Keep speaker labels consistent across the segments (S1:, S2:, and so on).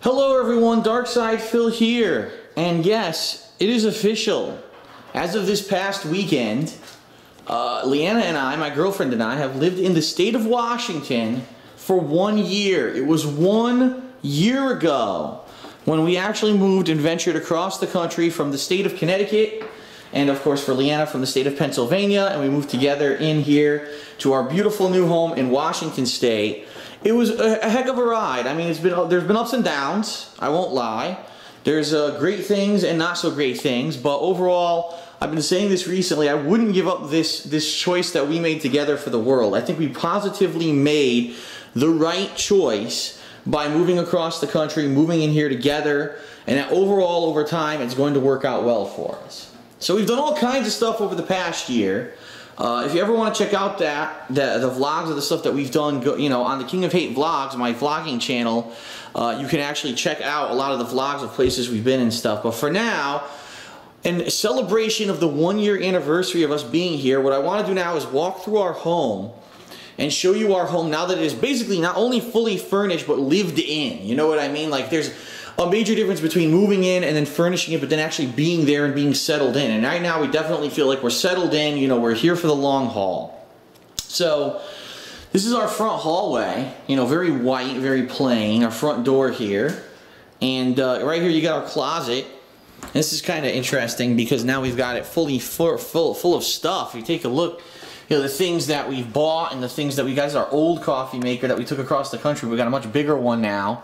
S1: Hello everyone, Darkside Phil here, and yes, it is official. As of this past weekend, Leanna and I, my girlfriend and I, have lived in the state of Washington for 1 year. It was 1 year ago when we actually moved and ventured across the country from the state of Connecticut, and of course for Leanna from the state of Pennsylvania, and we moved together in here to our beautiful new home in Washington State. It was a heck of a ride. I mean, there's been ups and downs, I won't lie. There's great things and not so great things, but overall, I've been saying this recently, I wouldn't give up this choice that we made together for the world. I think we positively made the right choice by moving across the country, moving in here together, and that overall, over time, it's going to work out well for us. So we've done all kinds of stuff over the past year. If you ever want to check out the vlogs of the stuff that we've done, on the King of Hate vlogs, my vlogging channel, you can actually check out a lot of the vlogs of places we've been and stuff. But for now, in celebration of the 1 year anniversary of us being here, what I want to do now is walk through our home and show you our home now that it is basically not only fully furnished, but lived in. You know what I mean? Like, there's a major difference between moving in and then furnishing it, but then actually being there and being settled in. And right now we definitely feel like we're settled in, we're here for the long haul. So this is our front hallway, very white, very plain, our front door here. And right here you got our closet. And this is kind of interesting because now we've got it fully full of stuff. If you take a look, the things that we've bought and the things that we got. This is our old coffee maker that we took across the country. We got a much bigger one now.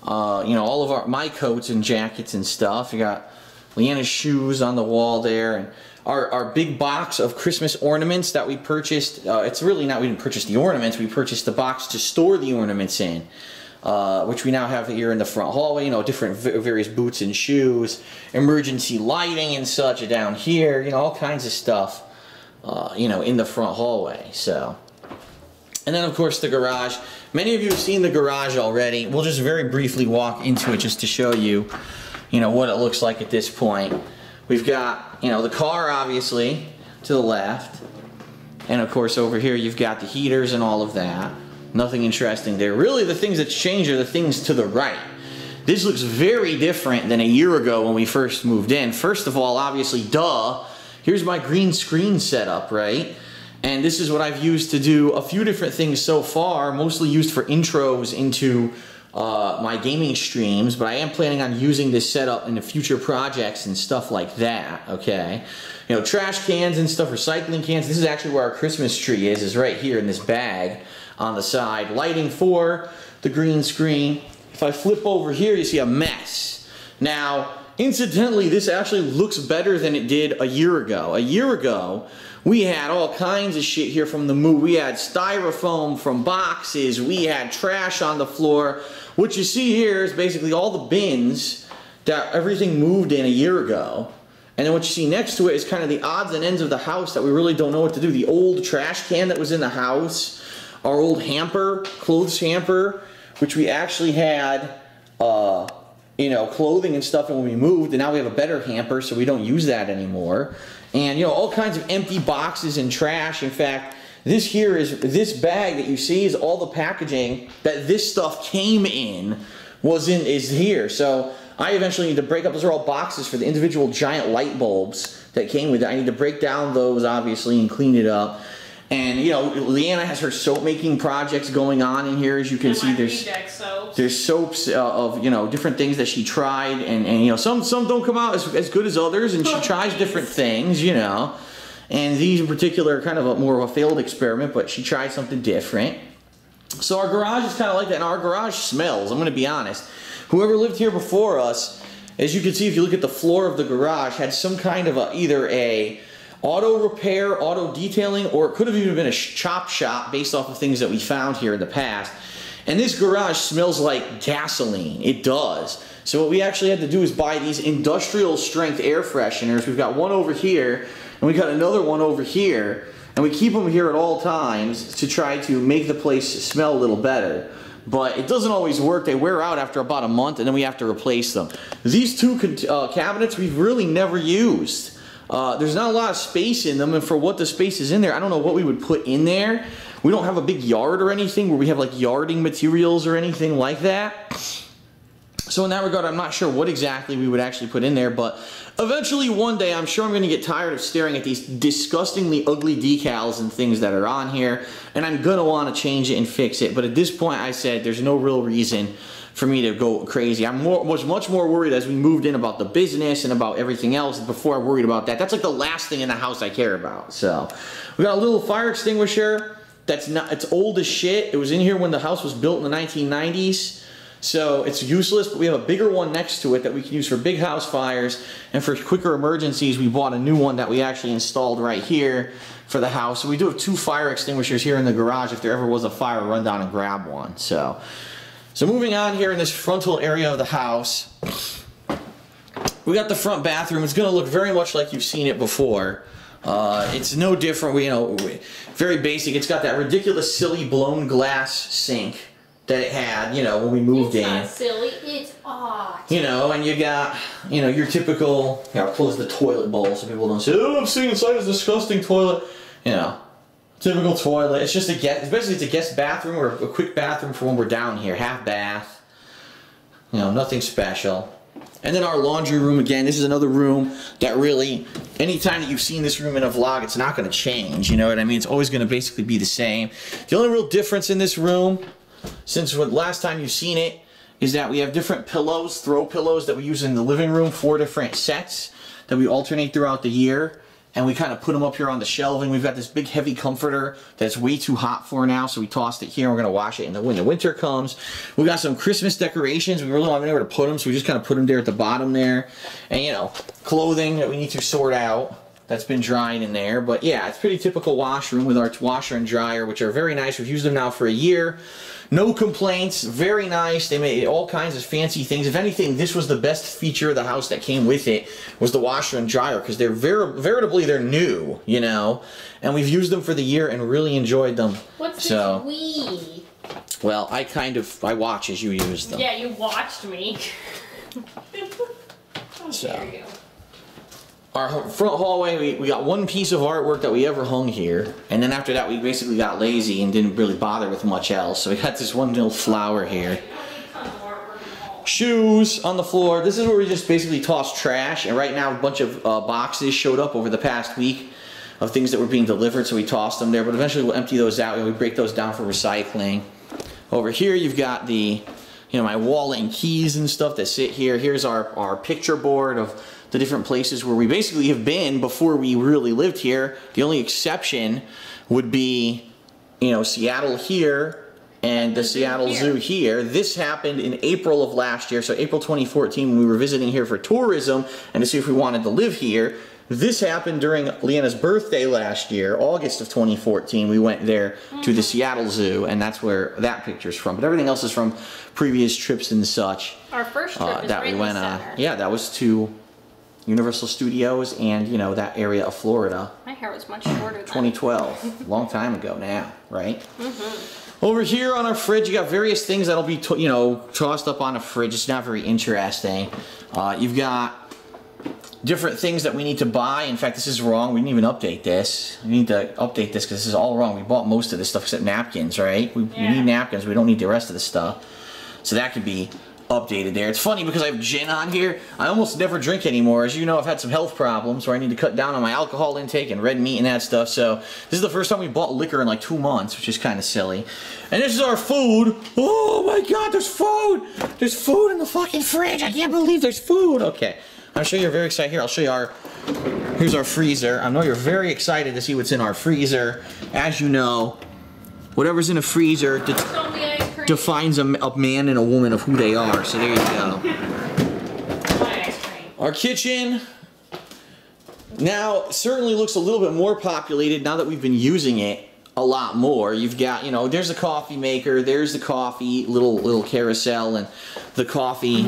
S1: All of my coats and jackets and stuff. You got Leanna's shoes on the wall there, and our big box of Christmas ornaments that we purchased. It's really not, we didn't purchase the ornaments, we purchased the box to store the ornaments in, which we now have here in the front hallway. Different various boots and shoes, emergency lighting and such down here, all kinds of stuff, in the front hallway. So, and then of course the garage. Many of you have seen the garage already. We'll just very briefly walk into it just to show you, what it looks like at this point. We've got, the car obviously to the left. And of course over here you've got the heaters and all of that. Nothing interesting there. Really the things that change are the things to the right. This looks very different than a year ago when we first moved in. First of all, obviously, here's my green screen setup, right? And this is what I've used to do a few different things so far, mostly used for intros into my gaming streams, but I am planning on using this setup in the future projects and stuff like that, okay? Trash cans and stuff, recycling cans. This is actually where our Christmas tree is right here in this bag on the side. Lighting for the green screen. If I flip over here, you see a mess. Now, incidentally, this actually looks better than it did a year ago. A year ago, we had all kinds of shit here from the move. We had styrofoam from boxes. We had trash on the floor. What you see here is basically all the bins that everything moved in a year ago. And then what you see next to it is kind of the odds and ends of the house that we really don't know what to do. The old trash can that was in the house. Our old hamper, clothes hamper, which we actually had, clothing and stuff when we moved. And now we have a better hamper, so we don't use that anymore. And all kinds of empty boxes and trash. In fact, this bag that you see is all the packaging that this stuff came in is here. So I eventually need to break up. Those are all boxes for the individual giant light bulbs that came with it. I need to break down those obviously and clean it up. And Leanna has her soap making projects going on in here. As you can see, there's soaps of different things that she tried, and some don't come out as good as others, and she tries different things, and these in particular are kind of more of a failed experiment, but she tried something different. So our garage is kind of like that, and our garage smells. I'm going to be honest. Whoever lived here before us, as you can see if you look at the floor of the garage, had some kind of either a auto repair, auto detailing, or it could have even been a chop shop based off of things that we found here in the past. And this garage smells like gasoline. It does. So what we actually had to do is buy these industrial strength air fresheners. We've got one over here, and we got another one over here, and we keep them here at all times to try to make the place smell a little better. But it doesn't always work. They wear out after about a month, and then we have to replace them. These two cabinets we've really never used. There's not a lot of space in them, and for what the space is in there, I don't know what we would put in there. We don't have a big yard or anything where we have like yarding materials or anything like that. So in that regard, I'm not sure what exactly we would actually put in there, but eventually one day I'm sure I'm going to get tired of staring at these disgustingly ugly decals and things that are on here, and I'm going to want to change it and fix it. But at this point, I said there's no real reason for me to go crazy. I was much more worried as we moved in about the business and about everything else before I worried about that. That's like the last thing in the house I care about. So we got a little fire extinguisher. It's old as shit. It was in here when the house was built in the 1990s. So it's useless, but we have a bigger one next to it that we can use for big house fires, and for quicker emergencies we bought a new one that we actually installed right here for the house. So we do have 2 fire extinguishers here in the garage if there ever was a fire, run down and grab one. So moving on here in this frontal area of the house, we got the front bathroom. It's going to look very much like you've seen it before. It's no different, very basic. It's got that ridiculous silly blown glass sink that it had, when we moved in.
S2: It's not silly, it's odd.
S1: And you got, your typical, close the toilet bowl so people don't say, oh, I'm seeing inside this disgusting toilet. Typical toilet. It's just basically it's a guest bathroom or a quick bathroom for when we're down here. Half bath. Nothing special. And then our laundry room, again, this is another room that really, anytime that you've seen this room in a vlog, it's not going to change, you know what I mean? It's always going to basically be the same. The only real difference in this room, since last time you've seen it, is that we have different pillows, throw pillows that we use in the living room, 4 different sets that we alternate throughout the year. And we kind of put them up here on the shelving. We've got this big heavy comforter that's way too hot for now, so we tossed it here. We're going to wash it when the winter comes. We got some Christmas decorations. We really don't have anywhere to put them, so we just kind of put them there at the bottom there. And, clothing that we need to sort out that's been drying in there. But yeah, it's pretty typical washroom with our washer and dryer, which are very nice. We've used them now for a year. No complaints, very nice. They made all kinds of fancy things. If anything, this was the best feature of the house that came with it, was the washer and dryer, because they're veritably, they're new, and we've used them for the year and really enjoyed them.
S2: What's this we?
S1: Well, I watch as you use them.
S2: Yeah, you watched me.
S1: So, our front hallway, we got one piece of artwork that we ever hung here, and then after that we basically got lazy and didn't really bother with much else. So we got this one little flower here. Shoes on the floor. This is where we just basically toss trash, and right now a bunch of boxes showed up over the past week of things that were being delivered, so we tossed them there, but eventually we'll empty those out and we break those down for recycling. Over here you've got the, my wallet and keys and stuff that sit here. Here's our picture board of the different places where we basically have been before we really lived here. The only exception would be, Seattle here and the Seattle Zoo here. This happened in April of last year, so April 2014, when we were visiting here for tourism and to see if we wanted to live here. This happened during Leanna's birthday last year, August of 2014. We went there to the Seattle Zoo, and that's where that picture's from. But everything else is from previous trips and such.
S2: Our first trip is
S1: that
S2: right
S1: we went on. Yeah, that was to Universal Studios and, that area of Florida.
S2: My hair was much shorter then.
S1: 2012. Long time ago now, right? Over here on our fridge, you got various things that'll be, tossed up on a fridge. It's not very interesting. You've got different things that we need to buy. In fact, this is wrong. We didn't even update this. We need to update this because this is all wrong. We bought most of this stuff except napkins, right? We need napkins. We don't need the rest of the stuff. So that could be updated there. It's funny because I have gin on here. I almost never drink anymore. As you know, I've had some health problems where I need to cut down on my alcohol intake and red meat and that stuff. So this is the first time we bought liquor in like 2 months, which is kind of silly. And this is our food. Oh my God, there's food. There's food in the fucking fridge. I can't believe there's food. Okay. I'm sure you're very excited. Here, I'll show you here's our freezer. I know you're very excited to see what's in our freezer. As you know, whatever's in a freezer defines a man and a woman of who they are. So there you go. Our kitchen now certainly looks a little bit more populated now that we've been using it a lot more. You've got, there's a coffee maker, there's the coffee little carousel, and the coffee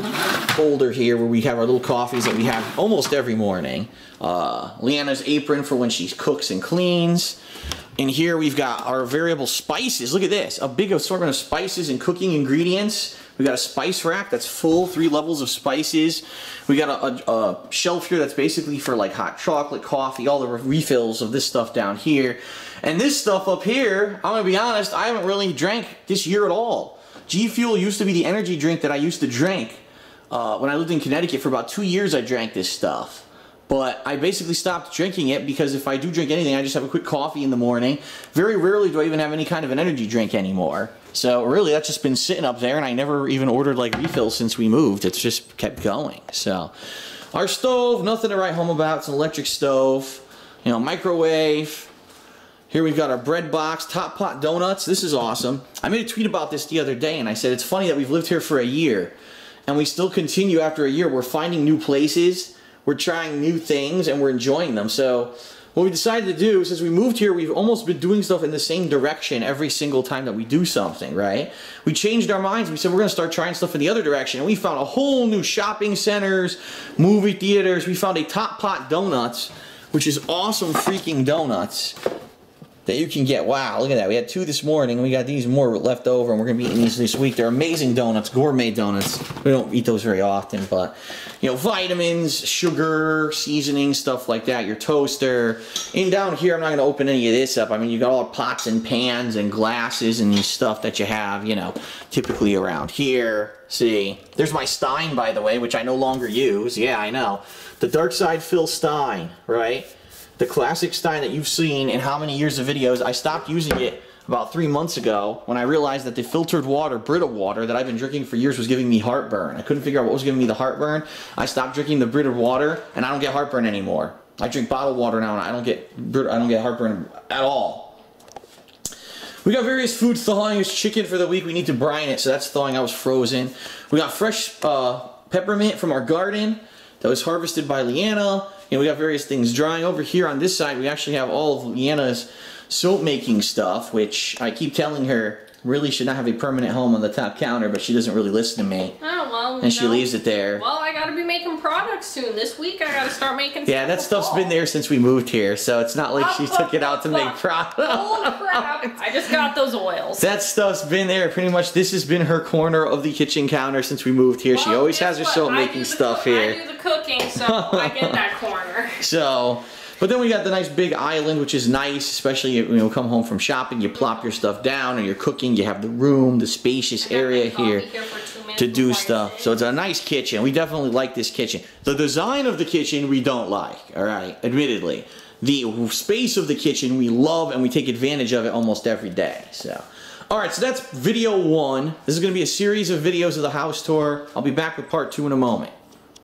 S1: holder here where we have our little coffees that we have almost every morning. Leanna's apron for when she cooks and cleans. In here we've got our variable spices. Look at this, a big assortment of spices and cooking ingredients. We got a spice rack that's full, 3 levels of spices. We got a shelf here that's basically for like hot chocolate, coffee, all the refills of this stuff down here. And this stuff up here, I'm gonna be honest, I haven't really drank this year at all. G Fuel used to be the energy drink that I used to drink when I lived in Connecticut for about 2 years, I drank this stuff. But I basically stopped drinking it because if I do drink anything, I just have a quick coffee in the morning. Very rarely do I even have any kind of an energy drink anymore. So really, that's just been sitting up there, and I never even ordered like refills since we moved. It's just kept going. So our stove, nothing to write home about. It's an electric stove, you know, microwave. Here we've got our bread box, top pot donuts. This is awesome. I made a tweet about this the other day, and I said it's funny that we've lived here for a year, and we still continue after a year. We're finding new places. We're trying new things and we're enjoying them. So what we decided to do, since we moved here, we've almost been doing stuff in the same direction every single time that we do something, right? We changed our minds. We said we're going to start trying stuff in the other direction. And we found a whole new shopping centers, movie theaters. We found a Top Pot Donuts, which is awesome freaking donuts that you can get. Wow, look at that. We had 2 this morning, and we got these more left over, and we're going to be eating these this week. They're amazing donuts, gourmet donuts. We don't eat those very often, but, you know, vitamins, sugar, seasoning, stuff like that, your toaster. And down here, I'm not going to open any of this up. I mean, you got all the pots and pans and glasses and these stuff that you have, you know, typically around here. See, there's my Stein, by the way, which I no longer use. Yeah, I know. The Dark Side Phil Stein, right? The classic Stein that you've seen in how many years of videos. I stopped using it about 3 months ago when I realized that the filtered water, Brita water, that I've been drinking for years was giving me heartburn. I couldn't figure out what was giving me the heartburn. I stopped drinking the Brita water, and I don't get heartburn anymore. I drink bottled water now, and I don't get heartburn at all. We got various food thawing. There's chicken for the week. We need to brine it, so that's thawing. I was frozen. We got fresh peppermint from our garden that was harvested by Leanna. You know, we got various things drying. Over here on this side, we actually have all of Leanna's soap making stuff, which I keep telling her really should not have a permanent home on the top counter, but she doesn't really listen to me.
S2: Oh, well,
S1: and she leaves it there.
S2: Well, I gotta be making products soon. This week I gotta start making
S1: Yeah, that stuff's been there since we moved here, so it's not like she took it out to make products.
S2: Oh crap, I just got those oils.
S1: That stuff's been there pretty much. This has been her corner of the kitchen counter since we moved here. Well, she always has her soap making stuff here.
S2: I do the cooking, so I get that corner.
S1: So, but then we got the nice big island, which is nice, especially when you come home from shopping, you plop your stuff down and you're cooking, you have the room, the spacious area here to do stuff. So it's a nice kitchen. We definitely like this kitchen. The design of the kitchen we don't like, all right, admittedly. The space of the kitchen we love and we take advantage of it almost every day. So, all right, so that's video 1. This is going to be a series of videos of the house tour. I'll be back with part 2 in a moment.